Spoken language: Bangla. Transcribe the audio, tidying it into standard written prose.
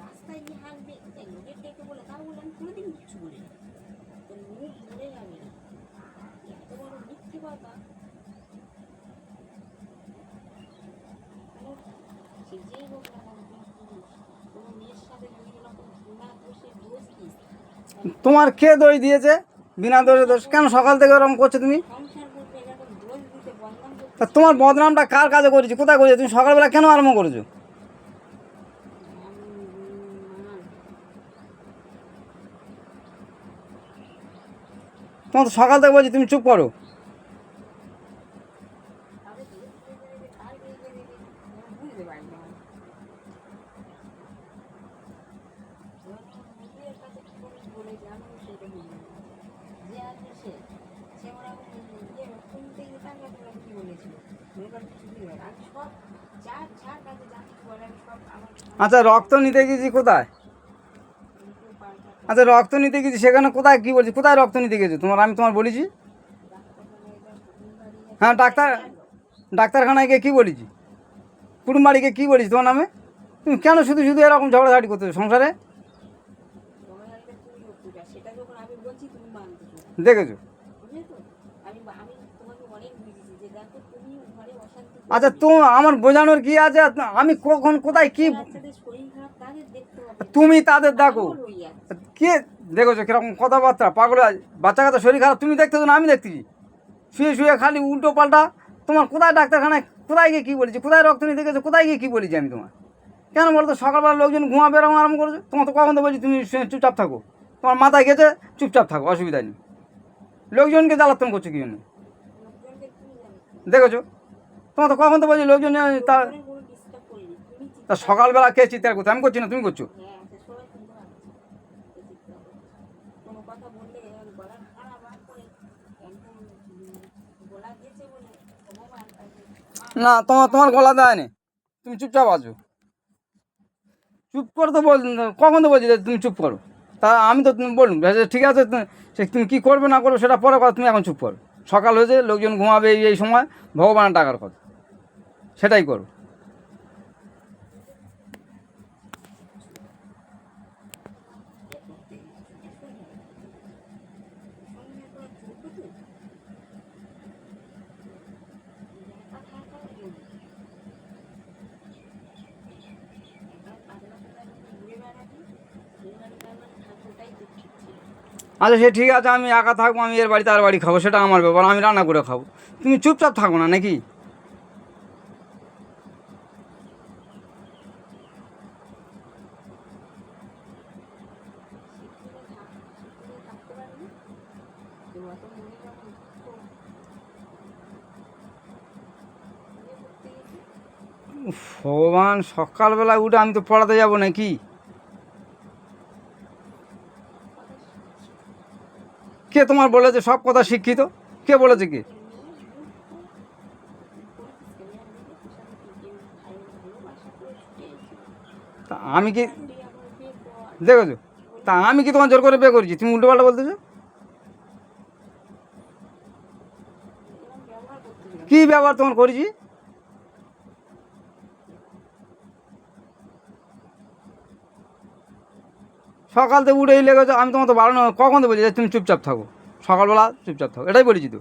রাস্তায় গিয়ে হাঁকবে লোকের ডেকে বলে তাও বলে আমি কোনোদিন কিছু বলি না, তো মুখ ধরে যাবে না, এত বড় মিথ্যে কথা। সে যেই হোক না কোনো মেয়ের সাথে যদি এরকম বিনা দোষে দোষ দিস, তোমার কে দোষ দিয়েছে? বিনা দোষে দোষ কেন সকাল থেকে ওরকম করছো তুমি? সংসার করবে এরকম দোষ দিতে বদনাম করতে। তা তোমার বদনামটা কার কাছে করেছি, কোথায় করেছো? তুমি সকালবেলা কেন আরম্ভ করেছো? তোমার তো সকাল থেকে বলছি তুমি চুপ করো। বুঝতে পারি না বলেছে আমি সেটা বুঝলাম যে আছে সে ওরা শুনতে টাকা কি বলেছিল মেয়েবার কিছু দিয়ে আমি সব যার যার কাছে যা কিছু বলে আমি সব আমার। আচ্ছা রক্ত নিতে গেছি কোথায়? আচ্ছা রক্ত নিতে গেছি সেখানে কোথায় কী বলছি, কোথায় রক্ত নিতে গেছো তোমার? আমি তোমার বলেছি? হ্যাঁ ডাক্তারখানায় গিয়ে কী বলেছি? কুটুমবাড়িকে কী বলেছি তোমার নামে? তুমি কেন শুধু শুধু এরকম ঝগড়াঝাটি করতেছো সংসারে? দেখেছো? আচ্ছা তো আমার বোঝানোর কি আছে? আমি কখন কোথায় কি তুমি তাদের দেখো কে দেখেছো কিরকম কথাবার্তা পাগল বাচ্চা কাচ্চা শরীর খারাপ তুমি দেখতেছো না আমি দেখতেছি শুয়ে শুয়ে খালি উল্টো পাল্টা। তোমার কোথায় ডাক্তারখানায় কোথায় গিয়ে কী বলেছি, কোথায় রক্ত নিতে গেছো, কোথায় গিয়ে কী বলেছি আমি তোমার? কেন বলো তো সকালবেলা লোকজন ঘুমাবে এরকম আরম্ভ করেছো? তোমার তো কখন তো বলছি তুমি চুপচাপ থাকো, তোমার মাথায় গেছে চুপচাপ থাকো, অসুবিধা নেই। লোকজনকে জ্বালাতন করছো কি জন্য দেখেছো? তোমার তো কখন তো বলছি লোকজন তা সকালবেলা কে চিৎকার করছো? আমি করছি না, তুমি করছো। না তোমার গলা দেয়নি, তুমি চুপচাপ আছো। চুপ করে তো কখন তো বলছি তুমি চুপ করো, তা আমি তো তুমি বলুন ঠিক আছে সে তুমি কী করবে না করবে সেটা পরে কথা, তুমি এখন চুপ করো। সকাল হয়েছে লোকজন ঘুমাবে এই সময়, ভগবানের টাকার কথা সেটাই করো। আচ্ছা সে ঠিক আছে, আমি একা থাকবো, আমি এর বাড়িতে আর বাড়ি খাবো, সেটা আমার ব্যাপার, আমি রান্না করে খাবো। তুমি চুপচাপ থাকো না নাকি? ভগবান, সকালবেলা উঠে আমি তো পড়াতে যাবো নাকি? কে তোমার বলেছে সব কথা শিক্ষিত? কে বলেছে কি? তা আমি কি দেখেছো? তা আমি কি তোমার জোর করে বিয়ে করেছি? তুমি উল্টো পাল্টা বলতেছো। কী ব্যবহার তোমার করেছি? সকাল থেকে উঠেই লেগেছো, আমি তোমার তো বাড়ানো কখন তো বলছি যে তুমি চুপচাপ থাকো, সকালবেলা চুপচাপ থাকো, এটাই বলেছি তো।